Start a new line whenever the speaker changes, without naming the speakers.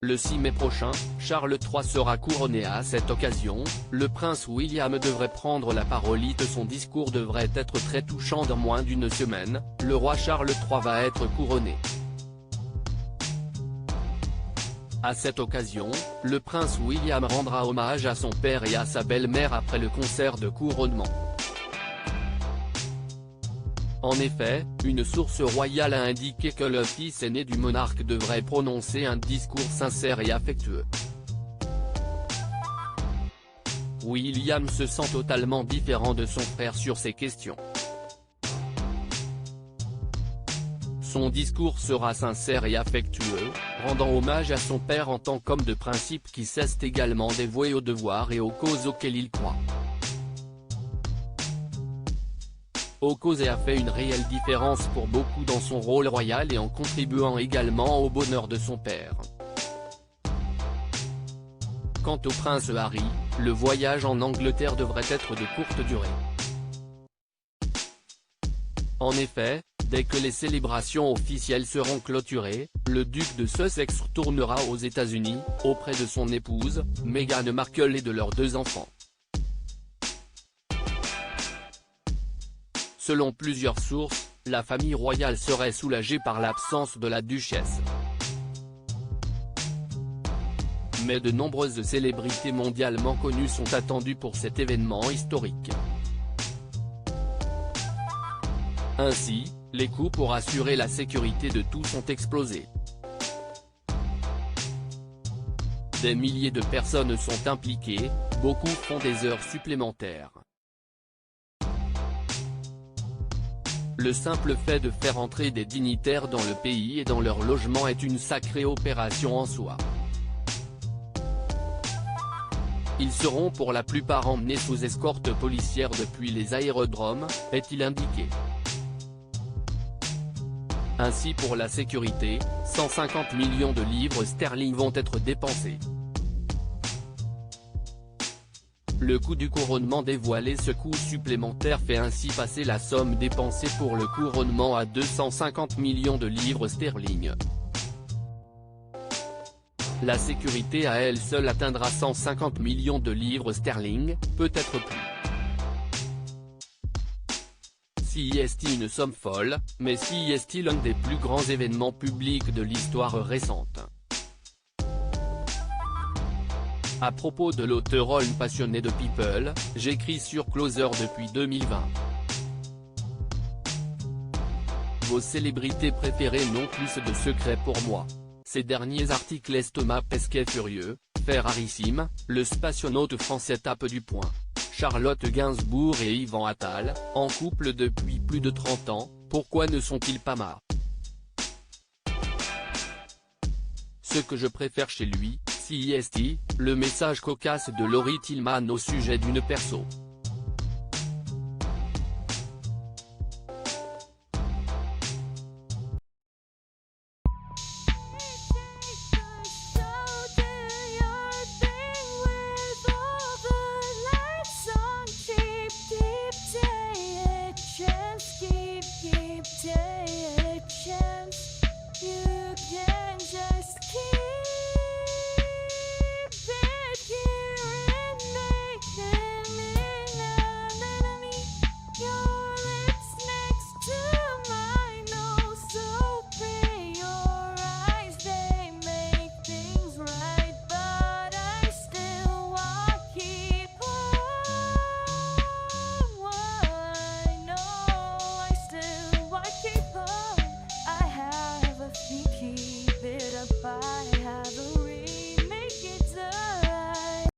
Le 6 mai prochain, Charles III sera couronné. À cette occasion, le prince William devrait prendre la parole. Son discours devrait être très touchant. Dans moins d'une semaine, le roi Charles III va être couronné. À cette occasion, le prince William rendra hommage à son père et à sa belle-mère après le concert de couronnement. En effet, une source royale a indiqué que le fils aîné du monarque devrait prononcer un discours sincère et affectueux. William se sent totalement différent de son frère sur ces questions. Son discours sera sincère et affectueux, rendant hommage à son père en tant qu'homme de principe qui s'est également dévoué aux devoirs et aux causes auxquelles il croit. Okose a fait une réelle différence pour beaucoup dans son rôle royal et en contribuant également au bonheur de son père. Quant au prince Harry, le voyage en Angleterre devrait être de courte durée. En effet, dès que les célébrations officielles seront clôturées, le duc de Sussex retournera aux États-Unis, auprès de son épouse, Meghan Markle et de leurs 2 enfants. Selon plusieurs sources, la famille royale serait soulagée par l'absence de la duchesse. Mais de nombreuses célébrités mondialement connues sont attendues pour cet événement historique. Ainsi, les coûts pour assurer la sécurité de tous ont explosé. Des milliers de personnes sont impliquées, beaucoup font des heures supplémentaires. Le simple fait de faire entrer des dignitaires dans le pays et dans leur logement est une sacrée opération en soi. Ils seront pour la plupart emmenés sous escorte policière depuis les aérodromes, est-il indiqué. Ainsi pour la sécurité, 150 millions de livres sterling vont être dépensés. Le coût du couronnement dévoilé. Ce coût supplémentaire fait ainsi passer la somme dépensée pour le couronnement à 250 millions de livres sterling. La sécurité à elle seule atteindra 150 millions de livres sterling, peut-être plus. C'est une somme folle, mais c'est l'un des plus grands événements publics de l'histoire récente. À propos de l'auteur Holm passionné de People, j'écris sur Closer depuis 2020. Vos célébrités préférées n'ont plus de secret pour moi. Ces derniers articles laissent Thomas Pesquet furieux, Ferrarissime, le spationaute français tape du poing. Charlotte Gainsbourg et Yvan Attal, en couple depuis plus de 30 ans, pourquoi ne sont-ils pas marres? Ce que je préfère chez lui, c'est le message cocasse de Laurie Tillman au sujet d'une perso.